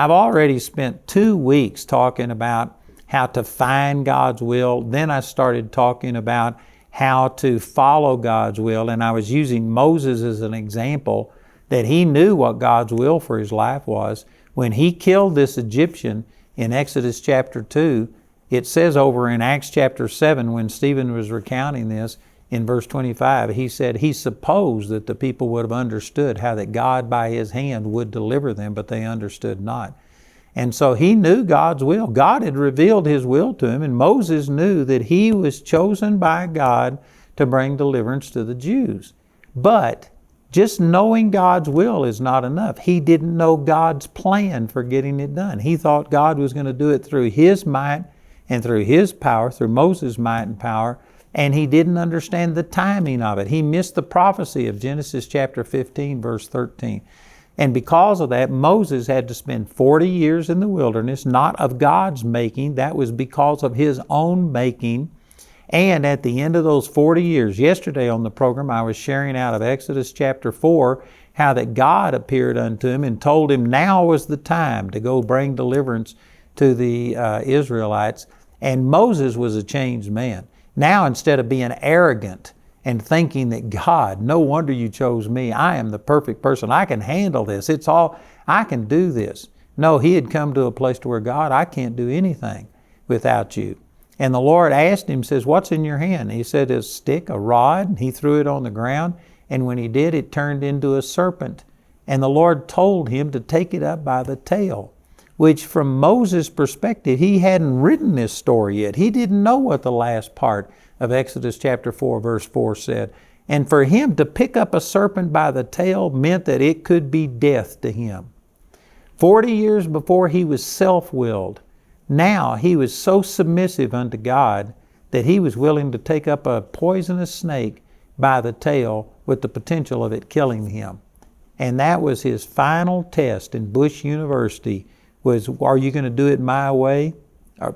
I've already spent 2 weeks talking about how to find God's will. Then I started talking about how to follow God's will. And I was using Moses as an example that he knew what God's will for his life was. When he killed this Egyptian in Exodus chapter 2, it says over in Acts chapter 7, when Stephen was recounting this, in verse 25, he said he supposed that the people would have understood how that God by his hand would deliver them, but they understood not. And so he knew God's will. God had revealed his will to him, and Moses knew that he was chosen by God to bring deliverance to the Jews. But just knowing God's will is not enough. He didn't know God's plan for getting it done. He thought God was going to do it through his might and through his power, through Moses' might and power, and he didn't understand the timing of it. He missed the prophecy of Genesis chapter 15, verse 13. And because of that, Moses had to spend 40 years in the wilderness, not of God's making. That was because of his own making. And at the end of those 40 years, yesterday on the program, I was sharing out of Exodus chapter 4, how that God appeared unto him and told him now was the time to go bring deliverance to the Israelites. And Moses was a changed man. Now, instead of being arrogant and thinking that God, no wonder you chose me. I am the perfect person. I can handle this. It's all, I can do this. No, he had come to a place to where, God, I can't do anything without you. And the Lord asked him, says, what's in your hand? He said, a stick, a rod. And he threw it on the ground. And when he did, it turned into a serpent. And the Lord told him to take it up by the tail, which from Moses' perspective, he hadn't written this story yet. He didn't know what the last part of Exodus chapter 4, verse 4 said. And for him to pick up a serpent by the tail meant that it could be death to him. 40 years before, he was self-willed. Now he was so submissive unto God that he was willing to take up a poisonous snake by the tail with the potential of it killing him. And that was his final test in Bush University, was, are you going to do it my way?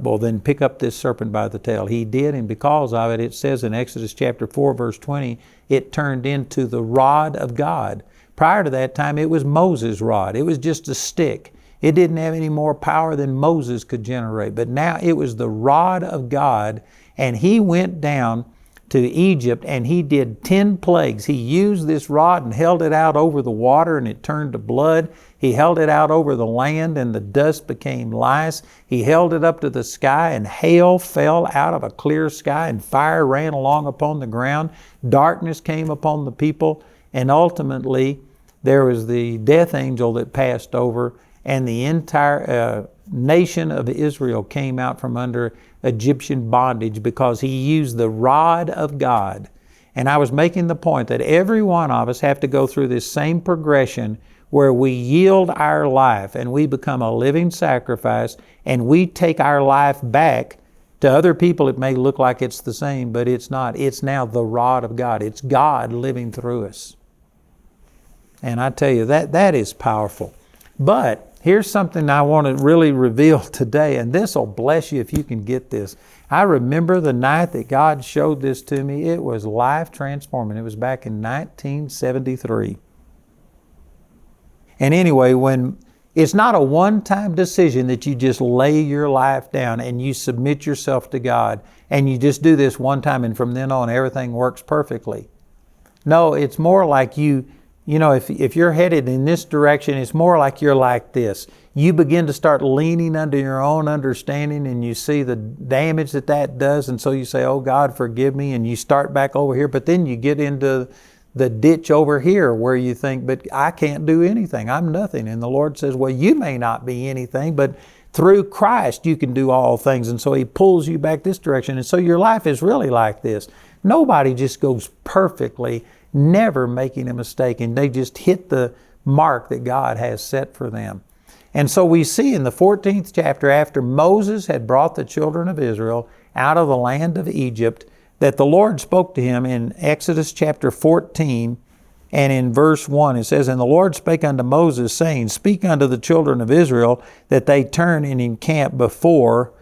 Well, then pick up this serpent by the tail. He did, and because of it, it says in Exodus chapter 4, verse 20, it turned into the rod of God. Prior to that time, it was Moses' rod. It was just a stick. It didn't have any more power than Moses could generate. But now it was the rod of God, and he went down to Egypt and he did 10 plagues. He used this rod and held it out over the water and it turned to blood. He held it out over the land and the dust became lice. He held it up to the sky and hail fell out of a clear sky and fire ran along upon the ground. Darkness came upon the people, and ultimately there was the death angel that passed over, and the entire nation of Israel came out from under Egyptian bondage because he used the rod of God. And I was making the point that every one of us have to go through this same progression where we yield our life and we become a living sacrifice and we take our life back. To other people it may look like it's the same, but it's not. It's now the rod of God. It's God living through us. And I tell you, that is powerful. But here's something I want to really reveal today, and this will bless you if you can get this. I remember the night that God showed this to me. It was life transforming. It was back in 1973. And anyway, when it's not a one-time decision that you just lay your life down and you submit yourself to God and you just do this one time and from then on everything works perfectly. No, it's more like you know, if you're headed in this direction, it's more like you're like this. You begin to start leaning under your own understanding and you see the damage that does, and so you say, oh God, forgive me, and you start back over here, but then you get into the ditch over here where you think, but I can't do anything. I'm nothing. And the Lord says, well, you may not be anything, but through Christ you can do all things. And so He pulls you back this direction. And so your life is really like this. Nobody just goes perfectly, never making a mistake, and they just hit the mark that God has set for them. And so we see in the 14th chapter, after Moses had brought the children of Israel out of the land of Egypt, that the Lord spoke to him in Exodus chapter 14 and in verse 1. It says, and the Lord spake unto Moses, saying, speak unto the children of Israel that they turn and encamp before,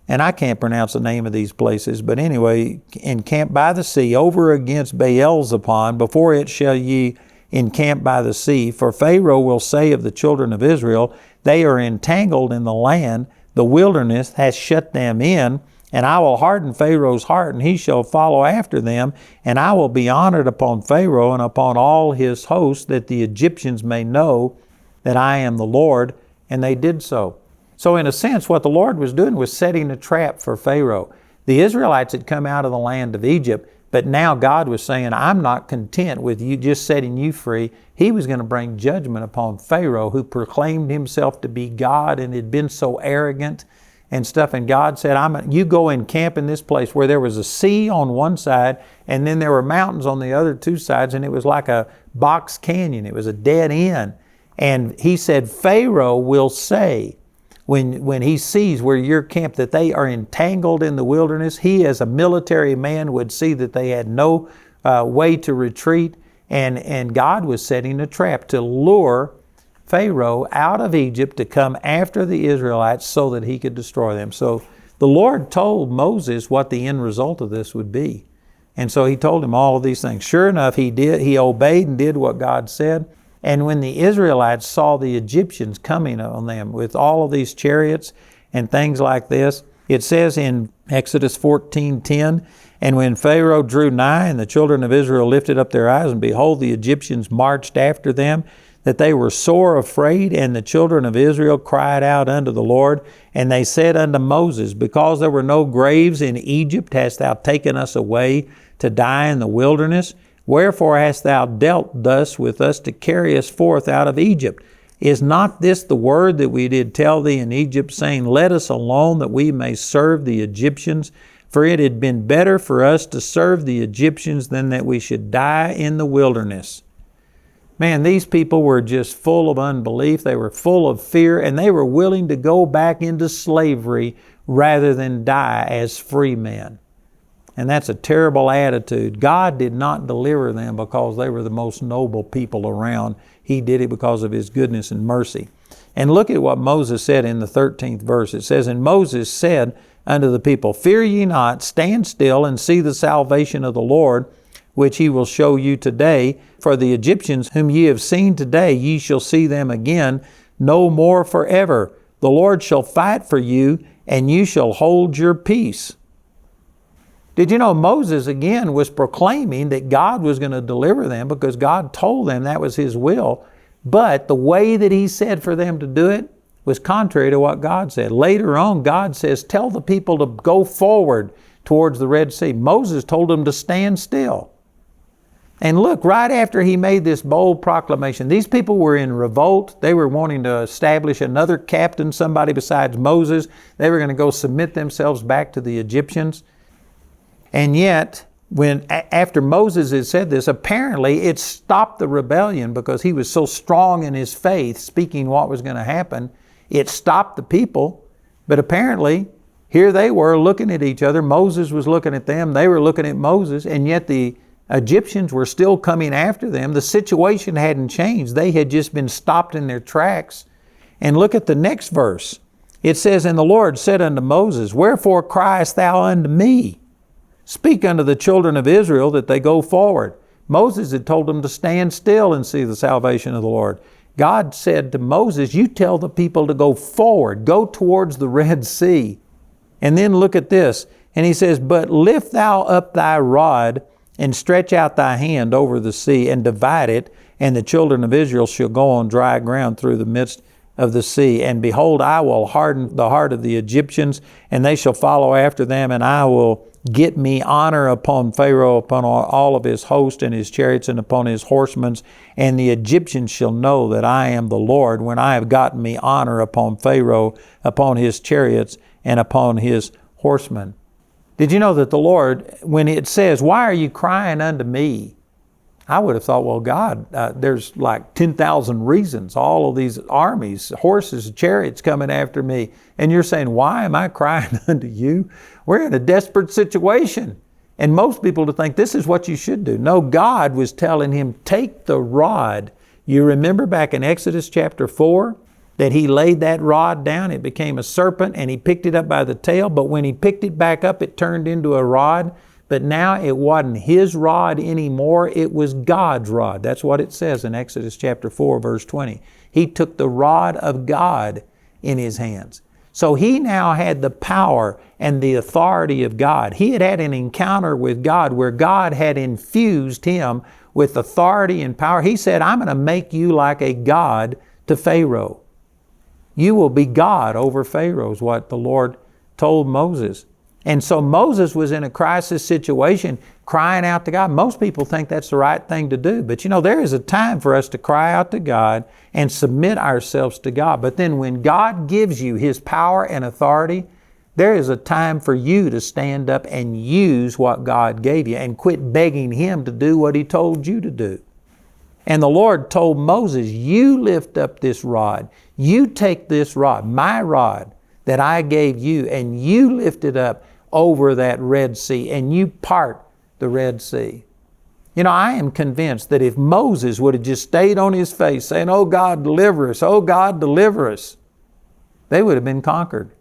and I can't pronounce the name of these places, but anyway, encamp by the sea, over against 𝗡 before it shall ye encamp by the sea. For Pharaoh will say of the children of Israel, They are entangled in the land. The wilderness has shut them in. And I will harden Pharaoh's heart, and he shall follow after them. And I will be honored upon Pharaoh and upon all his hosts, that the Egyptians may know that I am the Lord. And they did so. So in a sense, what the Lord was doing was setting a trap for Pharaoh. The Israelites had come out of the land of Egypt, but now God was saying, I'm not content with you just setting you free. He was going to bring judgment upon Pharaoh, who proclaimed himself to be God and had been so arrogant and stuff. And God said, you go and camp in this place where there was a sea on one side, and then there were mountains on the other two sides, and it was like a box canyon. It was a dead end. And he said, Pharaoh will say, when he sees where you're camped, that they are entangled in the wilderness, he as a military man would see that they had no way to retreat. And God was setting a trap to lure Pharaoh out of Egypt to come after the Israelites so that he could destroy them. So the Lord told Moses what the end result of this would be. And so he told him all of these things. Sure enough, he did. He obeyed and did what God said. And when the Israelites saw the Egyptians coming on them with all of these chariots and things like this, it says in Exodus 14:10, and when Pharaoh drew nigh and the children of Israel lifted up their eyes, and behold, the Egyptians marched after them, that they were sore afraid, and the children of Israel cried out unto the Lord. And they said unto Moses, because there were no graves in Egypt, hast thou taken us away to die in the wilderness? Wherefore hast thou dealt thus with us to carry us forth out of Egypt? Is not this the word that we did tell thee in Egypt, saying, let us alone that we may serve the Egyptians? For it had been better for us to serve the Egyptians than that we should die in the wilderness. Man, these people were just full of unbelief. They were full of fear, and they were willing to go back into slavery rather than die as free men. And that's a terrible attitude. God did not deliver them because they were the most noble people around. He did it because of His goodness and mercy. And look at what Moses said in the 13th verse. It says, and Moses said unto the people, fear ye not, stand still and see the salvation of the Lord, which He will show you today. For the Egyptians whom ye have seen today, ye shall see them again, no more forever. The Lord shall fight for you, and you shall hold your peace. Did you know Moses again was proclaiming that God was going to deliver them because God told them that was His will, but the way that He said for them to do it was contrary to what God said. Later on, God says, tell the people to go forward towards the Red Sea. Moses told them to stand still. And look, right after he made this bold proclamation, these people were in revolt. They were wanting to establish another captain, somebody besides Moses. They were going to go submit themselves back to the Egyptians. And yet, after Moses had said this, apparently it stopped the rebellion because he was so strong in his faith, speaking what was going to happen. It stopped the people, but apparently here they were looking at each other. Moses was looking at them. They were looking at Moses, and yet the Egyptians were still coming after them. The situation hadn't changed. They had just been stopped in their tracks. And look at the next verse. It says, and the Lord said unto Moses, wherefore criest thou unto me? Speak unto the children of Israel that they go forward. Moses had told them to stand still and see the salvation of the Lord. God said to Moses, you tell the people to go forward, go towards the Red Sea. And then look at this. And He says, but lift thou up thy rod and stretch out thy hand over the sea and divide it, and the children of Israel shall go on dry ground through the midst of the sea. And behold, I will harden the heart of the Egyptians, and they shall follow after them, and I will get me honor upon Pharaoh, upon all of his host and his chariots, and upon his horsemen. And the Egyptians shall know that I am the Lord, when I have gotten me honor upon Pharaoh, upon his chariots, and upon his horsemen. Did you know that the Lord, when it says, why are you crying unto me? I would have thought, well, God, there's like 10,000 reasons, all of these armies, horses, chariots coming after me. And you're saying, why am I crying unto you? We're in a desperate situation. And most people would think this is what you should do. No, God was telling him, take the rod. You remember back in Exodus chapter 4 that he laid that rod down. It became a serpent, and he picked it up by the tail. But when he picked it back up, it turned into a rod. but now it wasn't his rod anymore, it was God's rod. That's what it says in Exodus chapter 4, verse 20. He took the rod of God in his hands. So he now had the power and the authority of God. He had had an encounter with God where God had infused him with authority and power. He said, I'm going to make you like a God to Pharaoh. You will be God over Pharaoh, is what the Lord told Moses. And so Moses was in a crisis situation crying out to God. Most people think that's the right thing to do. But there is a time for us to cry out to God and submit ourselves to God. But then when God gives you His power and authority, there is a time for you to stand up and use what God gave you and quit begging Him to do what He told you to do. And the Lord told Moses, you lift up this rod. You take this rod, my rod that I gave you, and you lift it up over that Red Sea, and you part the Red Sea. I am convinced that if Moses would have just stayed on his face saying, oh God, deliver us, oh God, deliver us, they would have been conquered.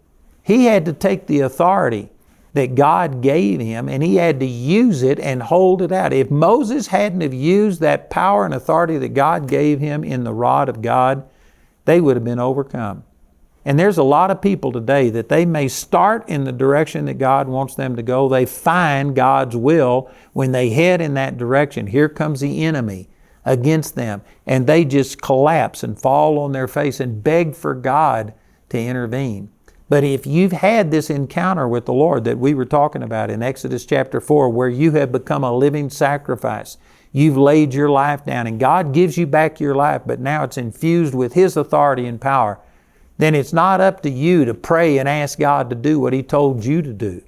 He had to take the authority that God gave him, and he had to use it and hold it out. If Moses hadn't have used that power and authority that God gave him in the rod of God, they would have been overcome. And there's a lot of people today that they may start in the direction that God wants them to go. They find God's will. When they head in that direction, here comes the enemy against them, and they just collapse and fall on their face and beg for God to intervene. But if you've had this encounter with the Lord that we were talking about in Exodus chapter 4, where you have become a living sacrifice, you've laid your life down, and God gives you back your life, but now it's infused with His authority and power, then it's not up to you to pray and ask God to do what He told you to do.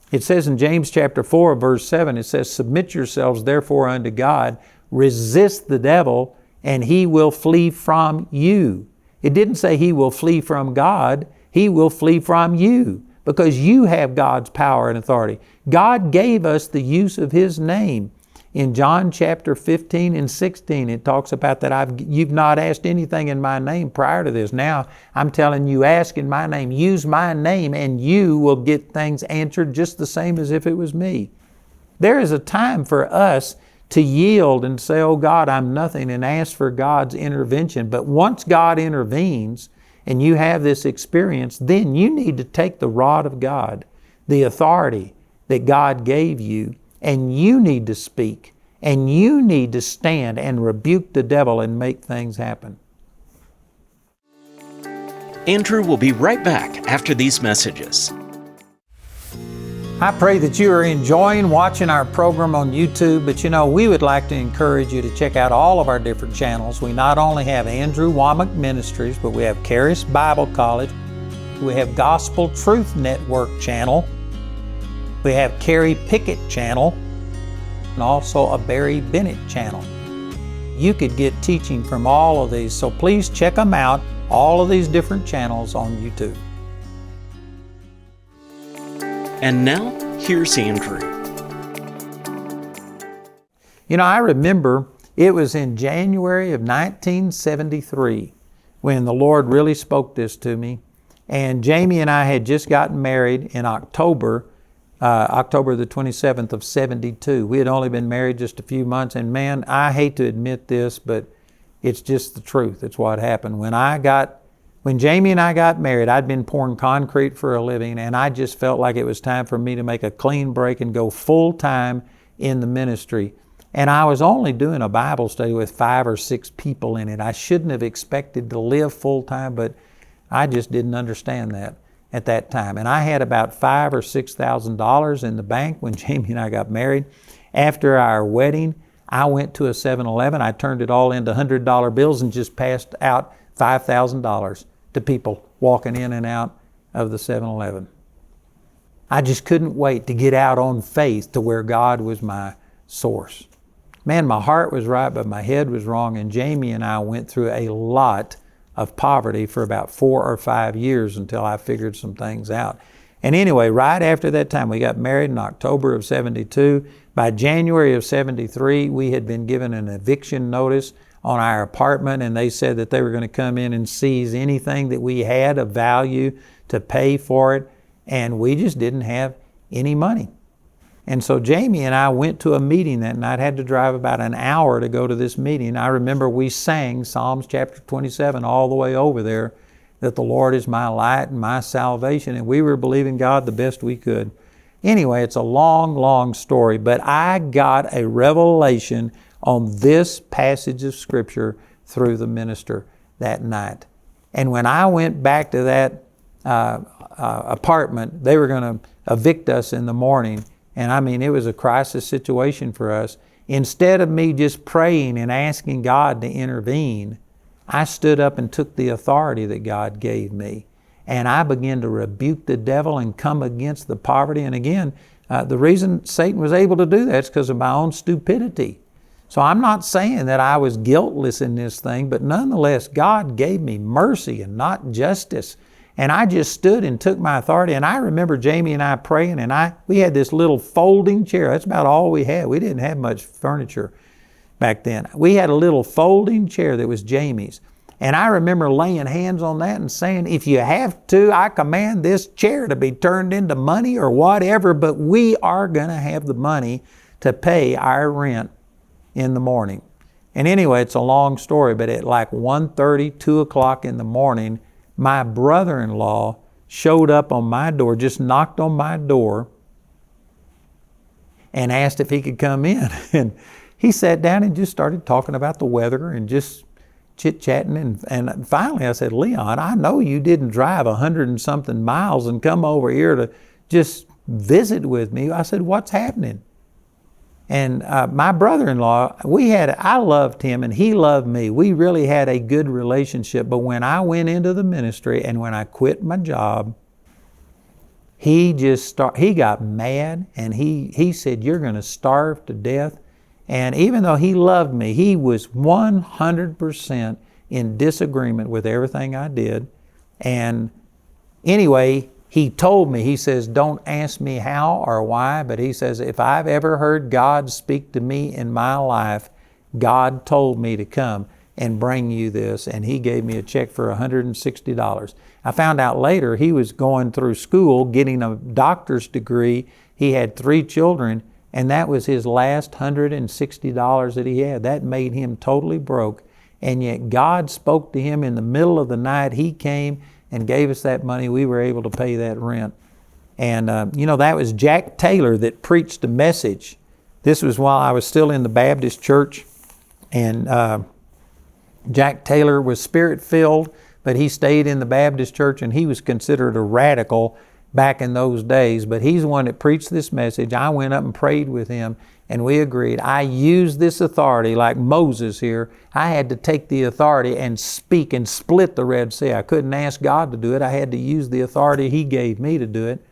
It says in James chapter 4, verse 7, it says, submit yourselves therefore unto God, resist the devil, and he will flee from you. It didn't say he will flee from God, he will flee from you, because you have God's power and authority. God gave us the use of His name. In John chapter 15 and 16, it talks about that you've not asked anything in my name prior to this. Now I'm telling you, ask in my name, use my name, and you will get things answered just the same as if it was me. There is a time for us to yield and say, oh God, I'm nothing, and ask for God's intervention. But once God intervenes and you have this experience, then you need to take the rod of God, the authority that God gave you, and you need to speak, and you need to stand and rebuke the devil and make things happen. Andrew will be right back after these messages. I pray that you are enjoying watching our program on YouTube, but we would like to encourage you to check out all of our different channels. We not only have Andrew Wommack Ministries, but we have Charis Bible College, we have Gospel Truth Network channel, we have 𝗘𝗶𝗃 channel, and also a Barry Bennett channel. You could get teaching from all of these, so please check them out, all of these different channels on YouTube. And now, here's Andrew. I remember it was in January of 1973 when the Lord really spoke this to me. And Jamie and I had just gotten married in October the 27th of 72. We had only been married just a few months, and man, I hate to admit this, but it's just the truth. It's what happened. When Jamie and I got married, I'd been pouring concrete for a living, and I just felt like it was time for me to make a clean break and go full time in the ministry. And I was only doing a Bible study with 5 or 6 people in it. I shouldn't have expected to live full time, but I just didn't understand that at that time. And I had about $5,000 or $6,000 in the bank when Jamie and I got married. After our wedding, I went to a 7-Eleven. I turned it all into $100 bills and just passed out $5,000 to people walking in and out of the 7-Eleven. I just couldn't wait to get out on faith to where God was my source. Man, my heart was right, but my head was wrong, and Jamie and I went through a lot of poverty for about 4 or 5 years until I figured some things out. And anyway, right after that time, we got married in October of 72. By January of 73, we had been given an eviction notice on our apartment, and they said that they were going to come in and seize anything that we had of value to pay for it, and we just didn't have any money. And so Jamie and I went to a meeting that night. Had to drive about an hour to go to this meeting. I remember we sang Psalms chapter 27 all the way over there, that the Lord is my light and my salvation, and we were believing God the best we could. Anyway, it's a long, long story, but I got a revelation on this passage of Scripture through the minister that night. And when I went back to that apartment, they were going to evict us in the morning. And I mean, it was a crisis situation for us. Instead of me just praying and asking God to intervene, I stood up and took the authority that God gave me. And I began to rebuke the devil and come against the poverty. And again, the reason Satan was able to do that is because of my own stupidity. So I'm not saying that I was guiltless in this thing, but nonetheless, God gave me mercy and not justice. And I just stood and took my authority. And I remember Jamie and I praying, and we had this little folding chair. That's about all we had. We didn't have much furniture back then. We had a little folding chair that was Jamie's. And I remember laying hands on that and saying, if you have to, I command this chair to be turned into money or whatever, but we are going to have the money to pay our rent in the morning. And anyway, it's a long story, but at like 1:30, 2 o'clock in the morning, my brother-in-law showed up on my door, just knocked on my door and asked if he could come in. And he sat down and just started talking about the weather and just chit-chatting. And finally I said, Leon, I know you didn't drive 100 and something miles and come over here to just visit with me. I said, what's happening? And my brother-in-law, I loved him and he loved me. We really had a good relationship. But when I went into the ministry and when I quit my job, he got mad and he said, you're going to starve to death. And even though he loved me, he was 100% in disagreement with everything I did. And anyway, he told me, he says, don't ask me how or why, but he says, if I've ever heard God speak to me in my life, God told me to come and bring you this. And he gave me a check for $160. I found out later he was going through school, getting a doctor's degree. He had 3 children, and that was his last $160 that he had. That made him totally broke. And yet God spoke to him in the middle of the night. He came and gave us that money. We were able to pay that rent. And that was Jack Taylor that preached the message. This was while I was still in the Baptist church. And Jack Taylor was Spirit-filled, but he stayed in the Baptist church, and he was considered a radical back in those days. But he's the one that preached this message. I went up and prayed with him, and we agreed. I used this authority like Moses here. I had to take the authority and speak and split the Red Sea. I couldn't ask God to do it. I had to use the authority He gave me to do it.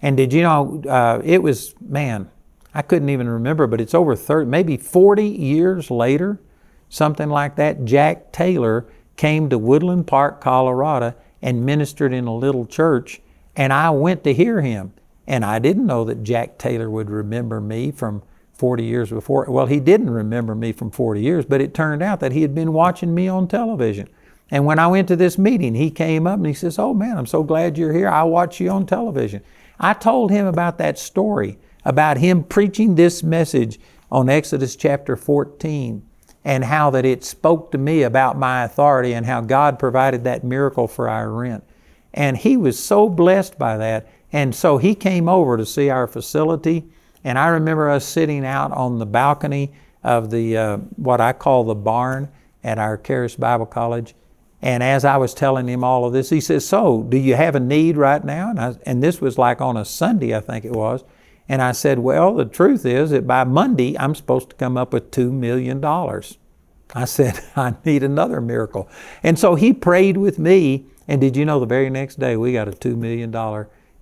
And did you know, it was, I couldn't even remember, but it's over 30, maybe 40 years later, something like that, Jack Taylor came to Woodland Park, Colorado, and ministered in a little church, and I went to hear him. And I didn't know that Jack Taylor would remember me from 40 years before. Well, he didn't remember me from 40 years, but it turned out that he had been watching me on television. And when I went to this meeting, he came up and he says, oh man, I'm so glad you're here. I watch you on television. I told him about that story, about him preaching this message on Exodus chapter 14, and how that it spoke to me about my authority and how God provided that miracle for our rent. And he was so blessed by that. And so he came over to see our facility. And I remember us sitting out on the balcony of the, what I call the barn at our Charis Bible College. And as I was telling him all of this, he says, so do you have a need right now? And this was like on a Sunday, I think it was. And I said, well, the truth is that by Monday, I'm supposed to come up with $2 million. I said, I need another miracle. And so he prayed with me. And did you know the very next day we got a $2 million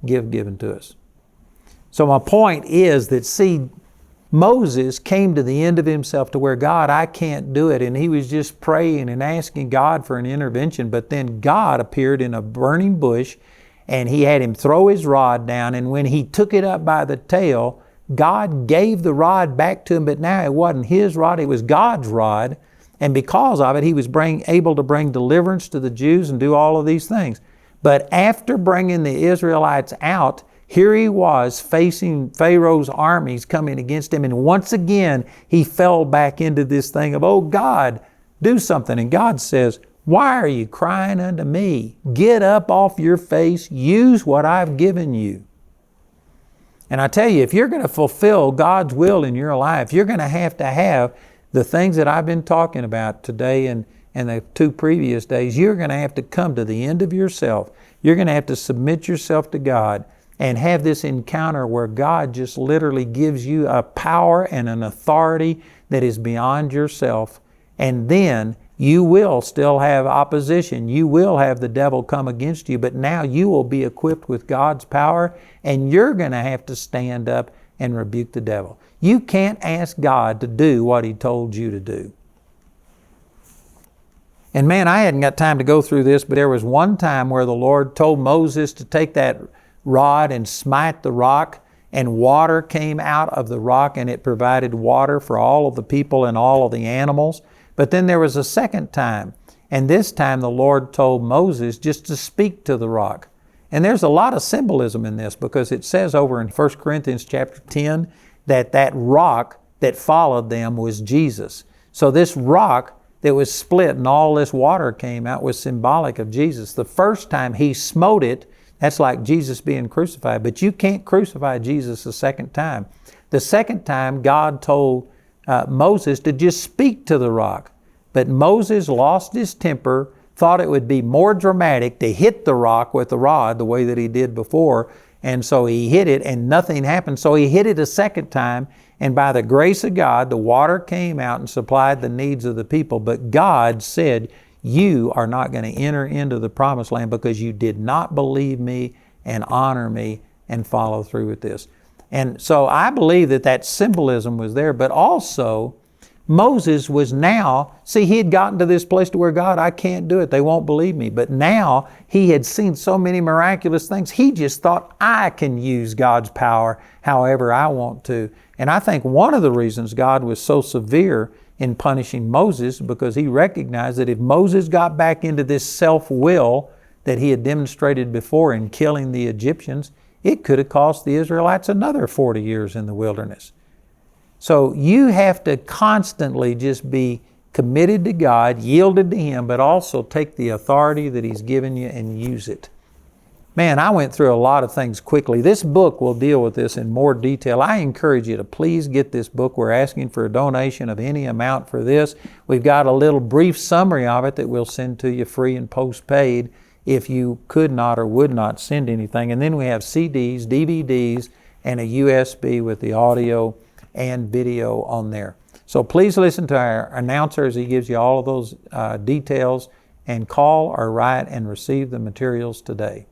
gift given to us? So my point is that, see, Moses came to the end of himself to where, God, I can't do it. And he was just praying and asking God for an intervention. But then God appeared in a burning bush, and he had him throw his rod down. And when he took it up by the tail, God gave the rod back to him. But now it wasn't his rod, it was God's rod. And because of it, he was able to bring deliverance to the Jews and do all of these things. But after bringing the Israelites out, Here he was facing Pharaoh's armies coming against him, and once again he fell back into this thing of, oh God, do something. And God says, why are you crying unto me? Get up off your face, use what I've given you. And I tell you, if you're going to fulfill God's will in your life, you're going to have the things that I've been talking about today and the 2 previous days. You're going to have to come to the end of yourself. You're going to have to submit yourself to God and have this encounter where God just literally gives you a power and an authority that is beyond yourself. And then you will still have opposition. You will have the devil come against you, but now you will be equipped with God's power, and you're going to have to stand up and rebuke the devil. You can't ask God to do what He told you to do. And man, I hadn't got time to go through this, but there was one time where the Lord told Moses to take that rod and smite the rock, and water came out of the rock, and it provided water for all of the people and all of the animals. But then there was a second time, and this time the Lord told Moses just to speak to the rock. And there's a lot of symbolism in this, because it says over in 1 Corinthians chapter 10 that rock that followed them was Jesus. So this rock that was split and all this water came out was symbolic of Jesus. The first time He smote it, that's like Jesus being crucified, but you can't crucify Jesus a second time. The second time God told Moses to just speak to the rock. But Moses lost his temper, thought it would be more dramatic to hit the rock with the rod the way that he did before, and so he hit it and nothing happened. So he hit it a second time, and by the grace of God, the water came out and supplied the needs of the people. But God said, you are not going to enter into the promised land because you did not believe me and honor me and follow through with this. And so I believe that symbolism was there, but also Moses was now, see, he had gotten to this place to where, God, I can't do it. They won't believe me. But now he had seen so many miraculous things. He just thought, I can use God's power however I want to. And I think one of the reasons God was so severe in punishing Moses, because He recognized that if Moses got back into this self-will that he had demonstrated before in killing the Egyptians, it could have cost the Israelites another 40 years in the wilderness. So you have to constantly just be committed to God, yielded to Him, but also take the authority that He's given you and use it. Man, I went through a lot of things quickly. This book will deal with this in more detail. I encourage you to please get this book. We're asking for a donation of any amount for this. We've got a little brief summary of it that we'll send to you free and postpaid if you could not or would not send anything. And then we have CDs, DVDs, and a USB with the audio and video on there. So please listen to our announcer as he gives you all of those details, and call or write and receive the materials today.